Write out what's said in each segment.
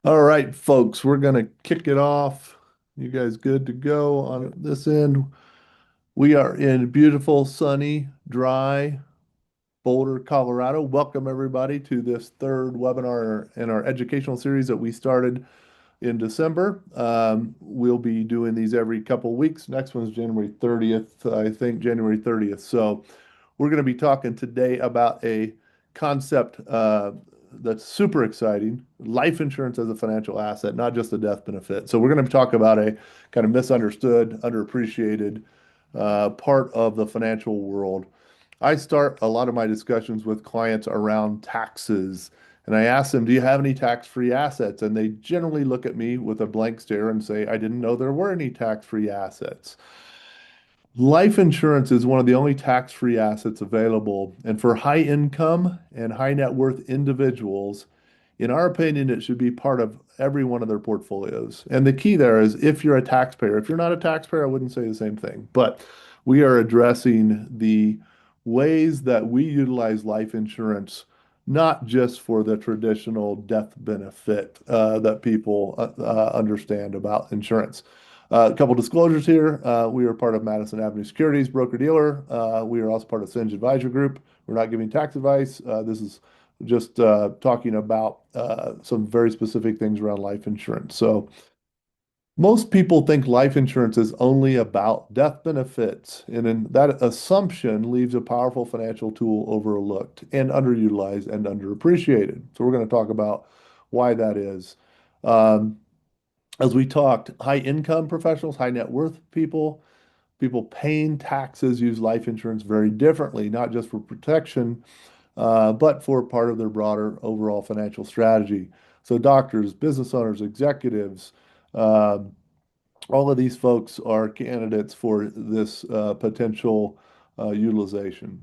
All right, folks, we're going to kick it off. You guys good to go on this end? We are in beautiful, sunny, dry Boulder, Colorado. Welcome, everybody, to this third webinar in our educational series that we started in December. We'll be doing these every couple of weeks. Next one's January 30th, I think, January 30th. So we're going to be talking today about a concept that's super exciting, life insurance as a financial asset, not just a death benefit. So we're going to talk about a kind of misunderstood, underappreciated part of the financial world. I start a lot of my discussions with clients around taxes, and I ask them, do you have any tax-free assets? And they generally look at me with a blank stare and say, I didn't know there were any tax-free assets. Life insurance is one of the only tax-free assets available, and for high income and high net worth individuals, in our opinion, it should be part of every one of their portfolios. And the key there is if you're a taxpayer. If you're not a taxpayer, I wouldn't say the same thing. But we are addressing the ways that we utilize life insurance, not just for the traditional death benefit that people understand about insurance. A couple disclosures here. We are part of Madison Avenue Securities, broker-dealer. We are also part of Singe Advisor Group. We're not giving tax advice. This is just talking about some very specific things around life insurance. So most people think life insurance is only about death benefits, and then that assumption leaves a powerful financial tool overlooked and underutilized and underappreciated. So we're going to talk about why that is. Um, as we talked, high income professionals, high net worth people, people paying taxes use life insurance very differently, not just for protection, but for part of their broader overall financial strategy. So doctors, business owners, executives, uh, all of these folks are candidates for this potential utilization.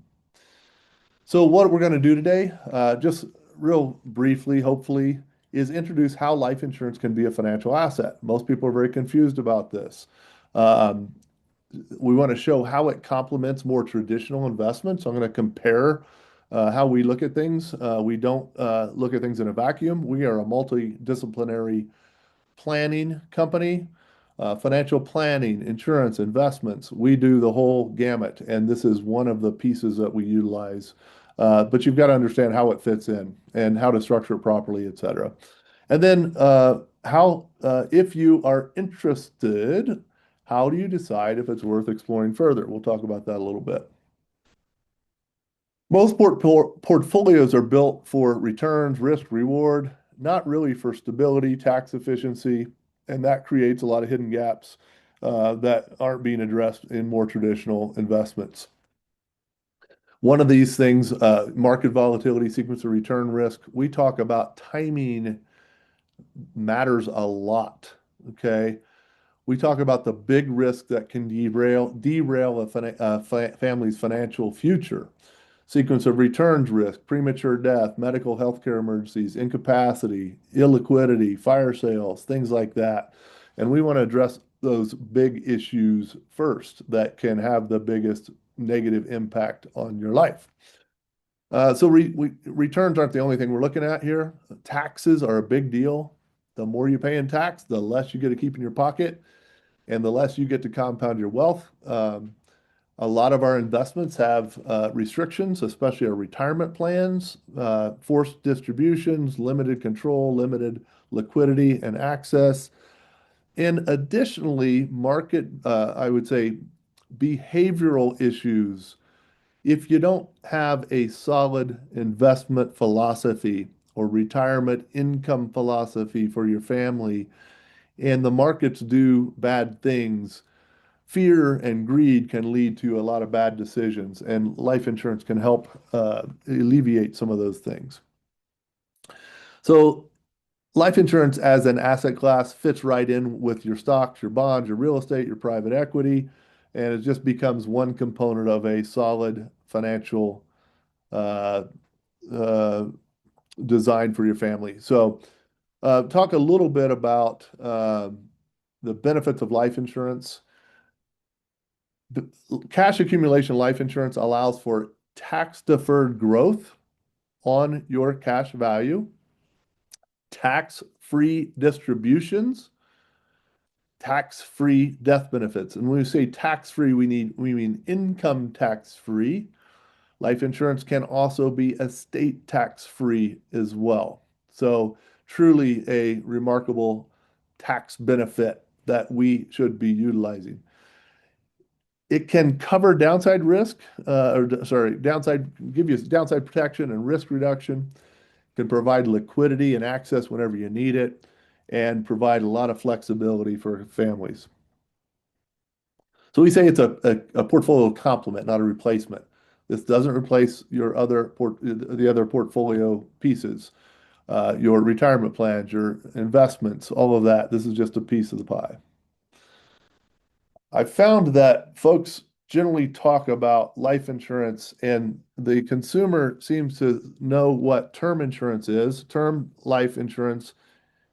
So what we're going to do today, just real briefly, hopefully, is introduce how life insurance can be a financial asset. Most people are very confused about this. Um, we want to show how it complements more traditional investments. I'm going to compare how we look at things. We don't look at things in a vacuum. We are a multidisciplinary planning company, financial planning, insurance, investments. We do the whole gamut, and this is one of the pieces that we utilize. But you've got to understand how it fits in and how to structure it properly, et cetera. And then if you are interested, how do you decide if it's worth exploring further? We'll talk about that a little bit. Most portfolios are built for returns, risk, reward, not really for stability, tax efficiency, and that creates a lot of hidden gaps that aren't being addressed in more traditional investments. One of these things, market volatility, sequence of return risk, we talk about timing matters a lot. Okay. We talk about the big risk that can derail a family's financial future. Sequence of returns risk, premature death, medical healthcare emergencies, incapacity, illiquidity, fire sales, things like that. And we want to address those big issues first that can have the biggest negative impact on your life. Returns aren't the only thing we're looking at here. Taxes are a big deal. The more you pay in tax, the less you get to keep in your pocket, and the less you get to compound your wealth. A lot of our investments have restrictions, especially our retirement plans, forced distributions, limited control, limited liquidity and access. And additionally, I would say, behavioral issues. If you don't have a solid investment philosophy or retirement income philosophy for your family, and the markets do bad things, fear and greed can lead to a lot of bad decisions, and life insurance can help alleviate some of those things. So, life insurance as an asset class fits right in with your stocks, your bonds, your real estate, your private equity, and it just becomes one component of a solid financial uh, uh, design for your family. So, talk a little bit about the benefits of life insurance. Cash accumulation life insurance allows for tax-deferred growth on your cash value, tax tax-free distributions, tax-free death benefits. And when we say tax-free, we mean income tax-free. Life insurance can also be estate tax-free as well. So truly a remarkable tax benefit that we should be utilizing. It can cover downside risk, give you downside protection and risk reduction, can provide liquidity and access whenever you need it, and provide a lot of flexibility for families. So we say it's a portfolio complement, not a replacement. This doesn't replace the other portfolio pieces, your retirement plans, your investments, all of that. This is just a piece of the pie. I found that folks generally talk about life insurance, and the consumer seems to know what term insurance is. Term life insurance,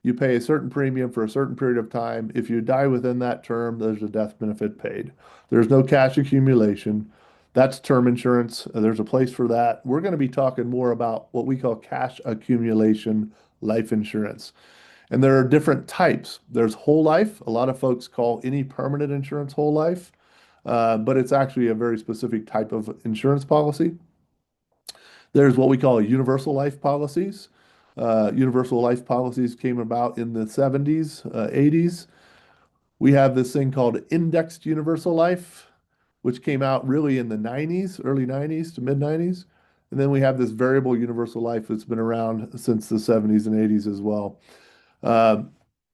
you pay a certain premium for a certain period of time. If you die within that term, there's a death benefit paid. There's no cash accumulation. That's term insurance. There's a place for that. We're going to be talking more about what we call cash accumulation life insurance. And there are different types. There's whole life. A lot of folks call any permanent insurance whole life, but it's actually a very specific type of insurance policy. There's what we call universal life policies. Universal life policies came about in the 70s, 80s. We have this thing called indexed universal life, which came out really in the 90s, early 90s to mid 90s. And then we have this variable universal life that's been around since the 70s and 80s as well.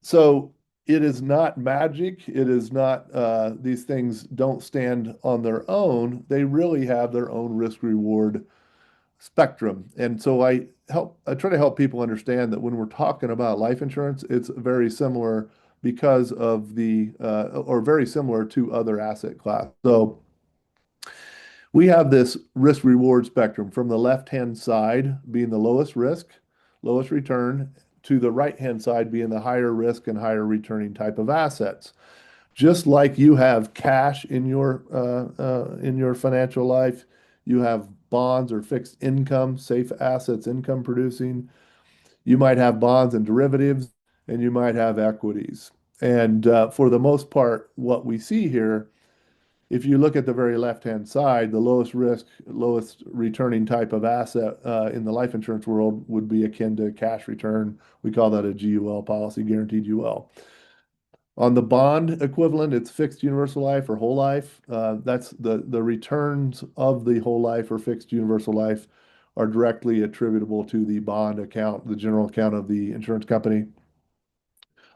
So it is not magic. It is not, these things don't stand on their own. They really have their own risk reward spectrum. And so I try to help people understand that when we're talking about life insurance, it's very similar because of or very similar to other asset class. So we have this risk reward spectrum from the left-hand side being the lowest risk, lowest return, to the right-hand side being the higher risk and higher returning type of assets. Just like you have cash in your financial life, you have bonds or fixed income, safe assets, income producing. You might have bonds and derivatives, and you might have equities. And for the most part, what we see here, if you look at the very left-hand side, the lowest risk, lowest returning type of asset in the life insurance world would be akin to cash return. We call that a GUL policy, guaranteed UL. On the bond equivalent, it's fixed universal life or whole life. That's the returns of the whole life or fixed universal life are directly attributable to the bond account, the general account of the insurance company.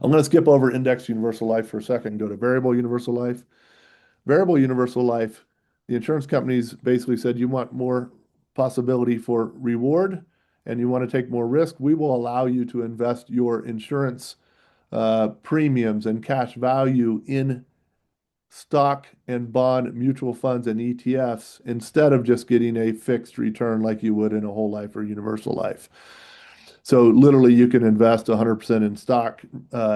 I'm going to skip over index universal life for a second and go to variable universal life. Variable universal life, the insurance companies basically said you want more possibility for reward and you want to take more risk. We will allow you to invest your insurance premiums and cash value in stock and bond mutual funds and ETFs instead of just getting a fixed return like you would in a whole life or universal life. So literally you can invest 100% in stock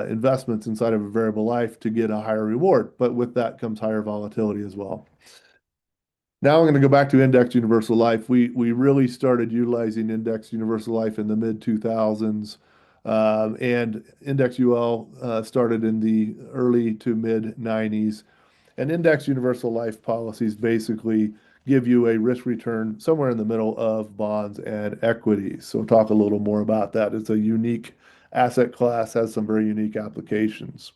investments inside of a variable life to get a higher reward, but with that comes higher volatility as well. Now I'm going to go back to index universal life. We really started utilizing index universal life in the mid 2000s. And index UL started in the early to mid 90s. And index universal life policies basically give you a risk return somewhere in the middle of bonds and equities. So talk a little more about that. It's a unique asset class, has some very unique applications.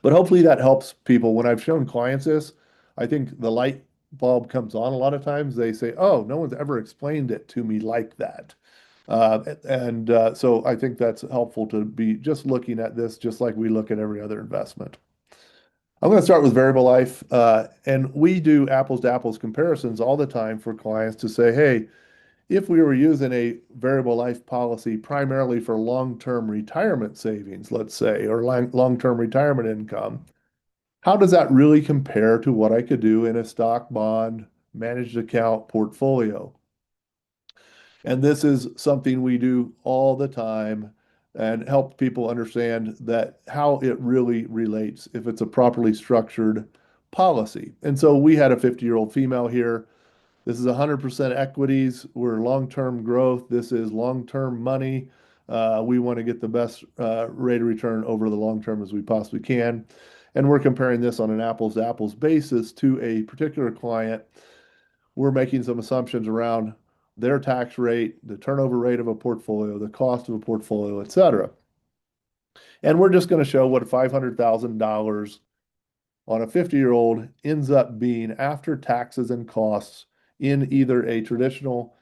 But hopefully that helps people. When I've shown clients this, I think the light bulb comes on a lot of times. They say, oh, no one's ever explained it to me like that. So I think that's helpful to be just looking at this just like we look at every other investment. I'm going to start with variable life, and we do apples to apples comparisons all the time for clients to say, hey, if we were using a variable life policy primarily for long-term retirement savings, let's say, or long-term retirement income, how does that really compare to what I could do in a stock bond managed account portfolio? And this is something we do all the time and help people understand that how it really relates if it's a properly structured policy. And so we had a 50-year-old female here. This is 100% equities. We're long-term growth. This is long-term money. We want to get the best rate of return over the long term as we possibly can. And we're comparing this on an apples to apples basis to a particular client. We're making some assumptions around their tax rate, the turnover rate of a portfolio, the cost of a portfolio, et cetera. And we're just going to show what $500,000 on a 50-year-old ends up being after taxes and costs in either a traditional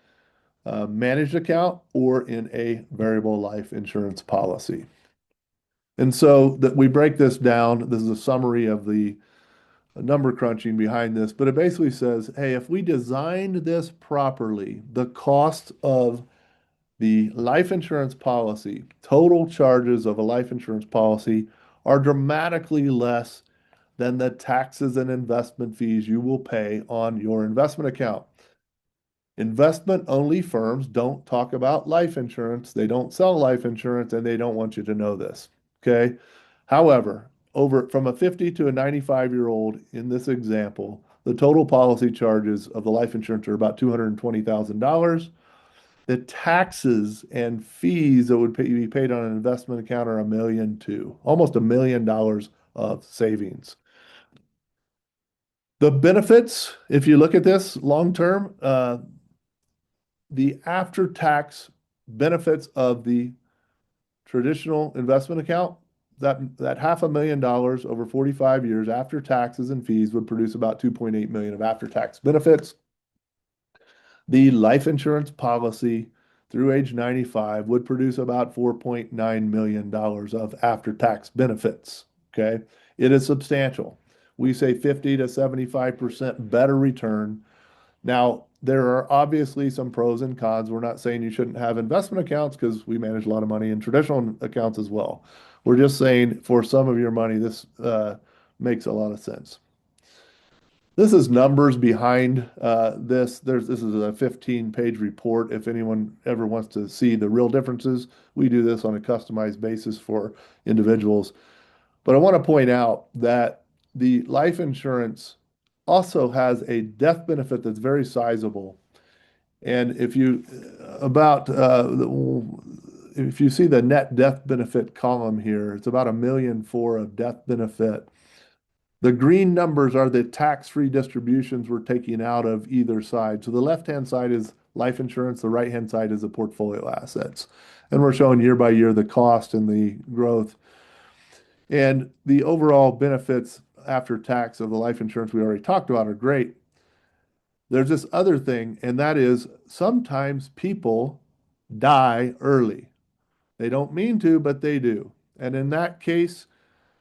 managed account or in a variable life insurance policy. And so that we break this down. This is a summary of the number crunching behind this, but it basically says, hey, if we designed this properly, the cost of the life insurance policy, total charges of a life insurance policy are dramatically less than the taxes and investment fees you will pay on your investment account. Investment only firms don't talk about life insurance. They don't sell life insurance and they don't want you to know this. Okay. However, over from a 50 to a 95-year-old in this example, the total policy charges of the life insurance are about $220,000. The taxes and fees that would be paid on an investment account are $1,200,000, almost $1,000,000 of savings. The benefits, if you look at this long term, the after-tax benefits of the traditional investment account, that $500,000 over 45 years after taxes and fees would produce about 2.8 million of after-tax benefits. The life insurance policy through age 95 would produce about $4.9 million of after-tax benefits. Okay. It is substantial. We say 50 to 75% better return. Now, there are obviously some pros and cons. We're not saying you shouldn't have investment accounts because we manage a lot of money in traditional accounts as well. We're just saying for some of your money, this makes a lot of sense. This is numbers behind this. This is a 15-page report. If anyone ever wants to see the real differences, we do this on a customized basis for individuals. But I want to point out that the life insurance also has a death benefit that's very sizable. And if you if you see the net death benefit column here, it's about $1,400,000 of death benefit. The green numbers are the tax-free distributions we're taking out of either side. So the left-hand side is life insurance, the right-hand side is the portfolio assets. And we're showing year by year the cost and the growth. And the overall benefits after tax of the life insurance we already talked about are great. There's this other thing, and that is sometimes people die early. They don't mean to, but they do. And in that case,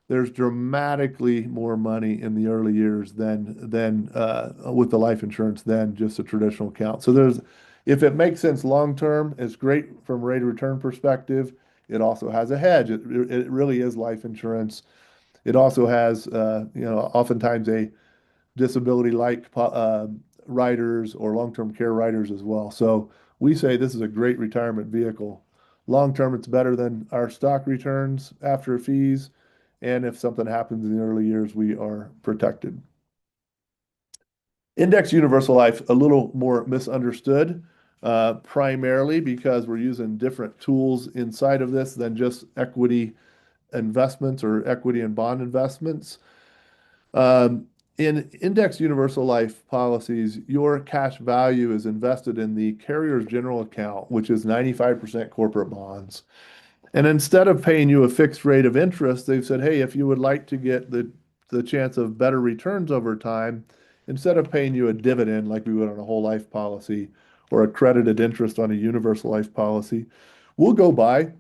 there's dramatically more money in the early years than with the life insurance than just a traditional account. So if it makes sense long term, it's great from a rate of return perspective. It also has a hedge. It really is life insurance. It also has, oftentimes a disability-like riders or long-term care riders as well. So we say this is a great retirement vehicle. Long term, it's better than our stock returns after fees. And if something happens in the early years, we are protected. Index universal life, a little more misunderstood, primarily because we're using different tools inside of this than just equity investments or equity and bond investments. In index universal life policies, your cash value is invested in the carrier's general account, which is 95% corporate bonds. And instead of paying you a fixed rate of interest, they've said, hey, if you would like to get the chance of better returns over time, instead of paying you a dividend like we would on a whole life policy or accredited interest on a universal life policy, we'll go buy,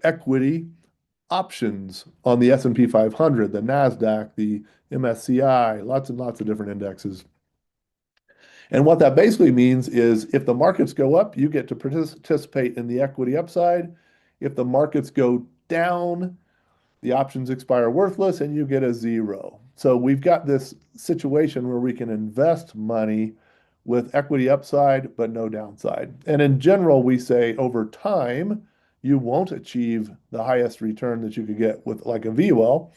equity options on the S&P 500, the NASDAQ, the MSCI, lots and lots of different indexes. And what that basically means is if the markets go up, you get to participate in the equity upside. If the markets go down, the options expire worthless and you get a zero. So we've got this situation where we can invest money with equity upside, but no downside. And in general, we say over time, you won't achieve the highest return that you could get with like a VWEL.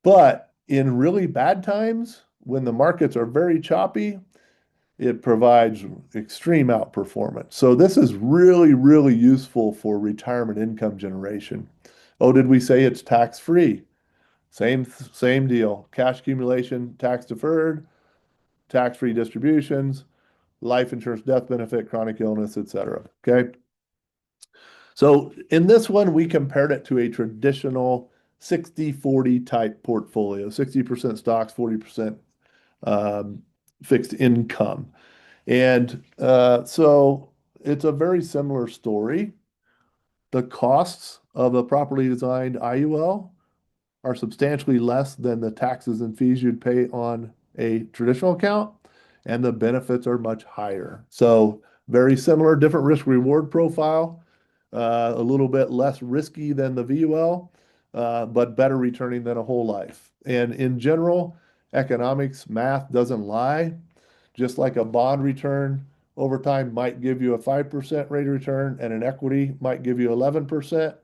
But in really bad times, when the markets are very choppy, it provides extreme outperformance. So this is really, really useful for retirement income generation. Oh, did we say it's tax free? Same deal. Cash accumulation, tax deferred, tax free distributions, life insurance, death benefit, chronic illness, etc. Okay. So in this one, we compared it to a traditional 60-40 type portfolio, 60% stocks, 40% fixed income. And so it's a very similar story. The costs of a properly designed IUL are substantially less than the taxes and fees you'd pay on a traditional account, and the benefits are much higher. So very similar, different risk reward profile, a little bit less risky than the VUL, but better returning than a whole life. And in general, economics, math doesn't lie. Just like a bond return over time might give you a 5% rate of return and an equity might give you 11%.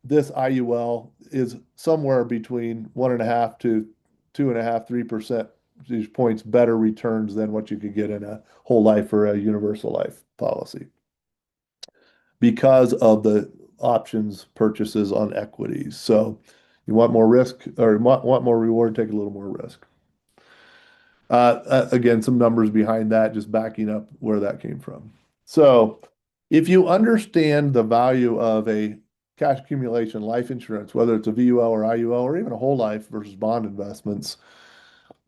This IUL is somewhere between 1.5 to 2.5, 3% these points better returns than what you could get in a whole life or a universal life policy because of the options purchases on equities. So you want more risk or want more reward, take a little more risk. Again, some numbers behind that, just backing up where that came from. So if you understand the value of a cash accumulation life insurance, whether it's a VUL or IUL or even a whole life versus bond investments,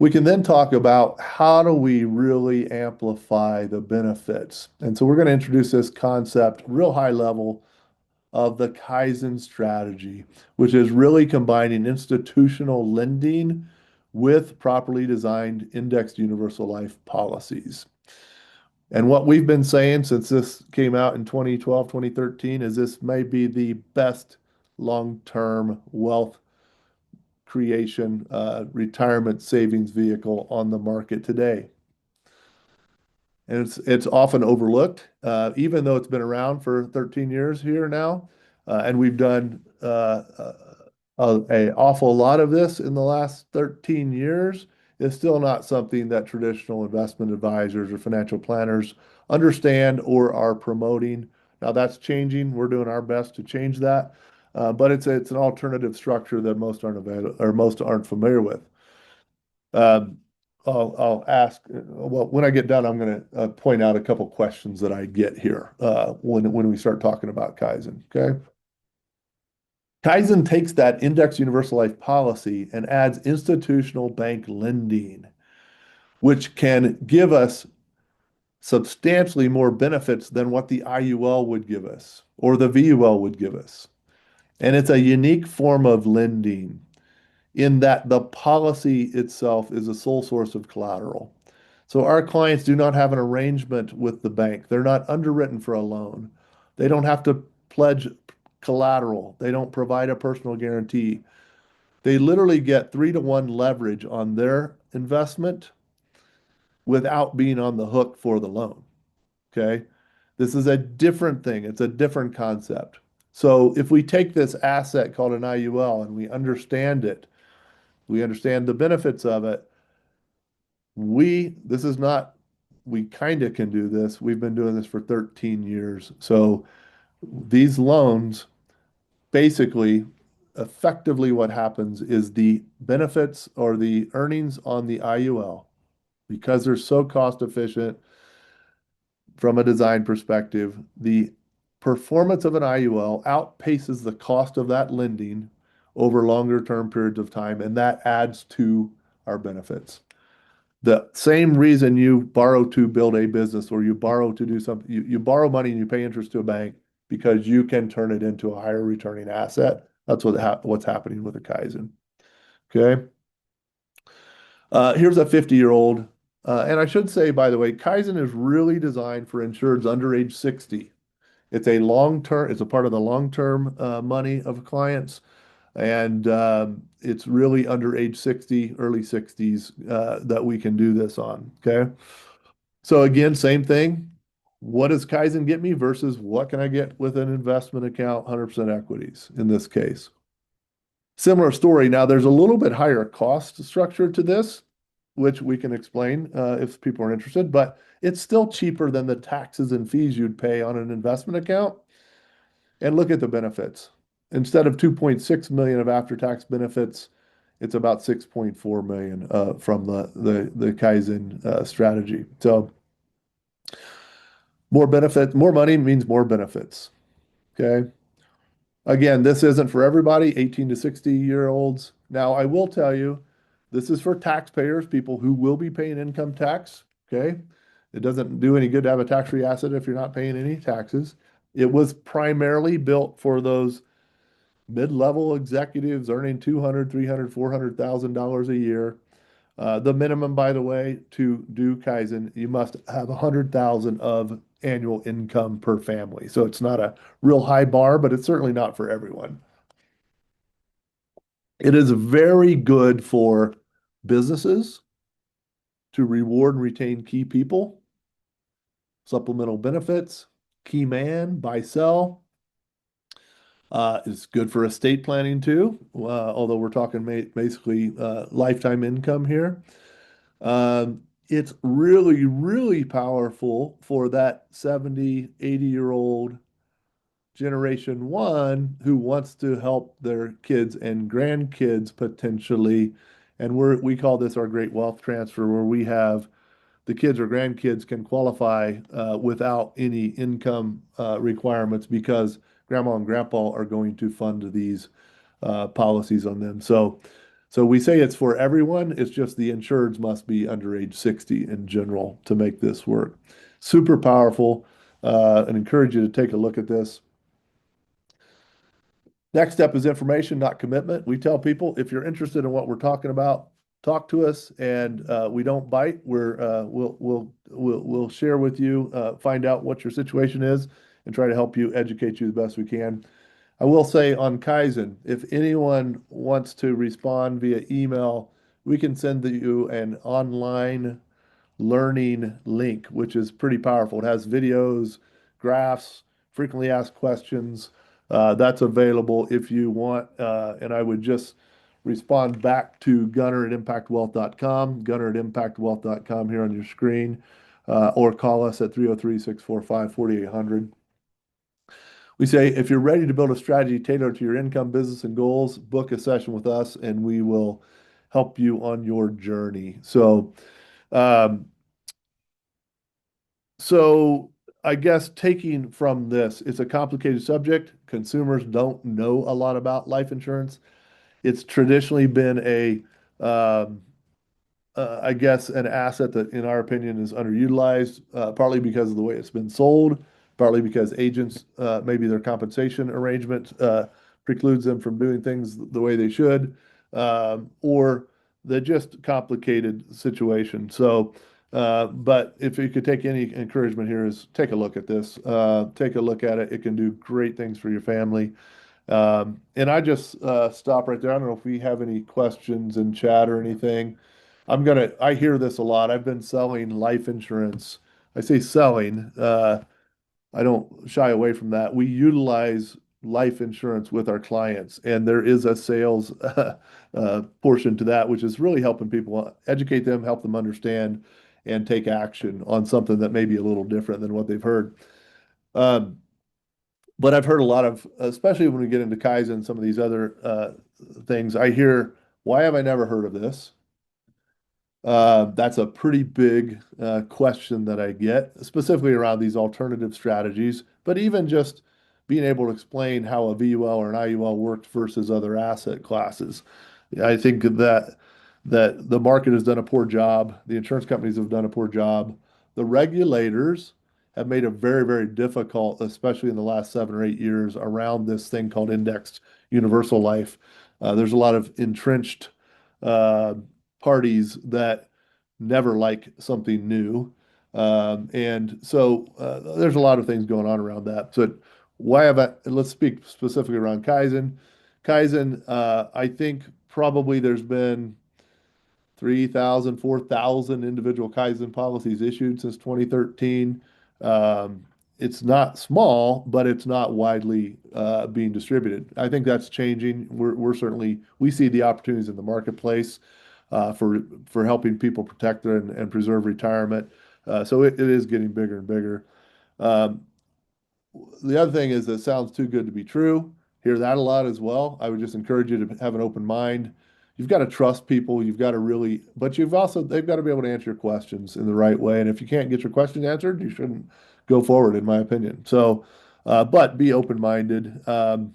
we can then talk about how do we really amplify the benefits. And so we're going to introduce this concept real high level of the Kaizen strategy, which is really combining institutional lending with properly designed indexed universal life policies. And what we've been saying since this came out in 2012, 2013 is this may be the best long-term wealth creation retirement savings vehicle on the market today. And it's often overlooked, even though it's been around for 13 years here now. And we've done an awful lot of this in the last 13 years. It's still not something that traditional investment advisors or financial planners understand or are promoting. Now that's changing. We're doing our best to change that. But it's an alternative structure that most aren't available or most aren't familiar with. I'll ask, well, when I get done, I'm going to point out a couple questions that I get here when we start talking about Kaizen. Okay. Kaizen takes that index universal life policy and adds institutional bank lending, which can give us substantially more benefits than what the IUL would give us or the VUL would give us. And it's a unique form of lending in that the policy itself is a sole source of collateral. So our clients do not have an arrangement with the bank. They're not underwritten for a loan. They don't have to pledge collateral. They don't provide a personal guarantee. They literally get 3-to-1 leverage on their investment without being on the hook for the loan. Okay. This is a different thing. It's a different concept. So if we take this asset called an IUL and we understand it, we understand the benefits of it. This is not, we kind of can do this. We've been doing this for 13 years. So these loans, basically, effectively what happens is the benefits or the earnings on the IUL, because they're so cost efficient from a design perspective, the performance of an IUL outpaces the cost of that lending over longer term periods of time, and that adds to our benefits. The same reason you borrow to build a business or you borrow to do something, you borrow money and you pay interest to a bank because you can turn it into a higher returning asset. That's what's happening with the Kaizen. Okay. Here's a 50-year-old. And I should say, by the way, Kaizen is really designed for insureds under age 60. It's a part of the long-term money of clients. And it's really under age 60, early 60s that we can do this on. Okay. So again, same thing. What does Kaizen get me versus what can I get with an investment account, 100% equities in this case? Similar story. Now there's a little bit higher cost structure to this. which we can explain if people are interested, but it's still cheaper than the taxes and fees you'd pay on an investment account. And look at the benefits. Instead of 2.6 million of after-tax benefits, it's about 6.4 million from the Kaizen strategy. So more benefit, more money means more benefits. Okay. Again, this isn't for everybody, 18 to 60-year-olds. Now, I will tell you, this is for taxpayers, people who will be paying income tax. Okay. It doesn't do any good to have a tax-free asset if you're not paying any taxes. It was primarily built for those mid-level executives earning 200, 300, $400,000 a year. The minimum, by the way, to do Kaizen, you must have 100,000 of annual income per family. So it's not a real high bar, but it's certainly not for everyone. It is very good for businesses to reward and retain key people, supplemental benefits, key man, buy, sell. It's good for estate planning too, although we're talking basically lifetime income here. It's really, really powerful for that 70, 80-year-old generation one who wants to help their kids and grandkids potentially. And we call this our great wealth transfer, where we have the kids or grandkids can qualify without any income requirements because grandma and grandpa are going to fund these policies on them. So we say it's for everyone. It's just the insureds must be under age 60 in general to make this work. Super powerful, and encourage you to take a look at this. Next step is information, not commitment. We tell people if you're interested in what we're talking about, talk to us, and we don't bite. We'll share with you, find out what your situation is, and try to help you educate you the best we can. I will say on Kaizen, if anyone wants to respond via email, we can send you an online learning link, which is pretty powerful. It has videos, graphs, frequently asked questions. That's available if you want. And I would just respond back to gunner@impactwealth.com, gunner@impactwealth.com here on your screen, or call us at 303-645-4800. We say if you're ready to build a strategy tailored to your income, business, and goals, book a session with us and we will help you on your journey. Um, so I guess taking from this, it's a complicated subject. Consumers don't know a lot about life insurance. It's traditionally been um, I guess, an asset that, in our opinion, is underutilized, partly because of the way it's been sold, partly because agents, maybe their compensation arrangement precludes them from doing things the way they should, or the just complicated situation. But if you could take any encouragement here is take a look at this. Take a look at it. It can do great things for your family. And I just stop right there. I don't know if we have any questions in chat or anything. I hear this a lot. I've been selling life insurance. I say selling, I don't shy away from that. We utilize life insurance with our clients, and there is a sales portion to that, which is really helping people educate them, help them understand, and take action on something that may be a little different than what they've heard. Um, but I've heard a lot of, especially when we get into Kaizen and some of these other things, I hear, why have I never heard of this? That's a pretty big question that I get, specifically around these alternative strategies, but even just being able to explain how a VUL or an IUL works versus other asset classes. I think that the market has done a poor job. The insurance companies have done a poor job. The regulators have made it very, very difficult, especially in the last 7 or 8 years, around this thing called indexed universal life. There's a lot of entrenched uh, parties that never like something new. And so there's a lot of things going on around that. So let's speak specifically around Kaizen. Kaizen, I think probably there's been 3,000, 4,000 individual Kaizen policies issued since 2013. It's not small, but it's not widely being distributed. I think that's changing. We see the opportunities in the marketplace. for helping people protect and preserve retirement. So it is getting bigger and bigger. Um, the other thing is that it sounds too good to be true. Hear that a lot as well. I would just encourage you to have an open mind. You've got to trust people. You've got to really, but they've got to be able to answer your questions in the right way. And if you can't get your questions answered, you shouldn't go forward, in my opinion. So, but be open-minded. On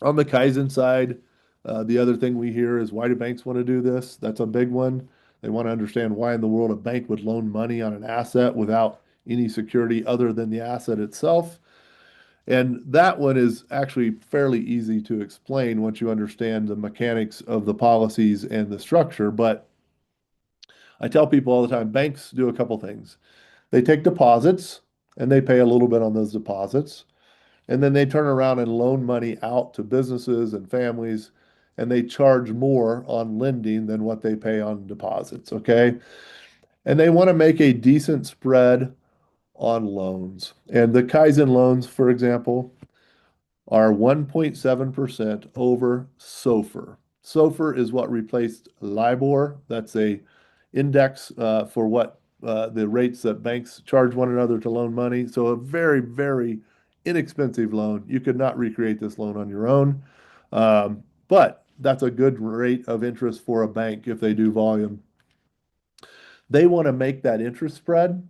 the Kaizen side, the other thing we hear is, why do banks want to do this? That's a big one. They want to understand why in the world a bank would loan money on an asset without any security other than the asset itself. And that one is actually fairly easy to explain once you understand the mechanics of the policies and the structure. But I tell people all the time, banks do a couple things. They take deposits and they pay a little bit on those deposits. And then they turn around and loan money out to businesses and families, and they charge more on lending than what they pay on deposits. Okay. And they want to make a decent spread on loans. And the Kaizen loans, for example, are 1.7% over SOFR. SOFR is what replaced LIBOR. That's a index for what the rates that banks charge one another to loan money. So a very, very inexpensive loan. You could not recreate this loan on your own. But that's a good rate of interest for a bank if they do volume. They want to make that interest spread.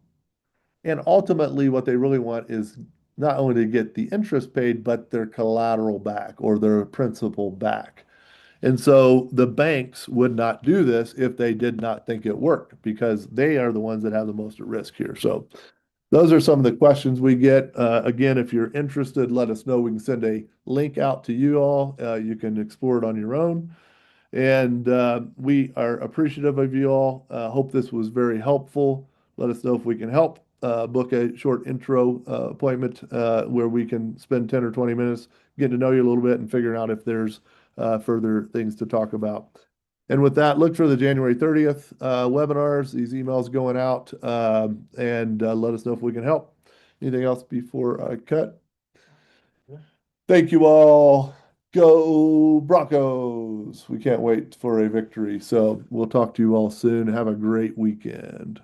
And ultimately, what they really want is not only to get the interest paid, but their collateral back or their principal back. And so the banks would not do this if they did not think it worked because they are the ones that have the most at risk here. So those are some of the questions we get. Again, if you're interested, let us know. We can send a link out to you all. You can explore it on your own. And we are appreciative of you all. Hope this was very helpful. Let us know if we can help. Book a short intro appointment where we can spend 10 or 20 minutes getting to know you a little bit and figuring out if there's further things to talk about. And with that, look for the January 30th webinars, these emails going out, and let us know if we can help. Anything else before I cut? Thank you all. Go Broncos. We can't wait for a victory. So we'll talk to you all soon. Have a great weekend.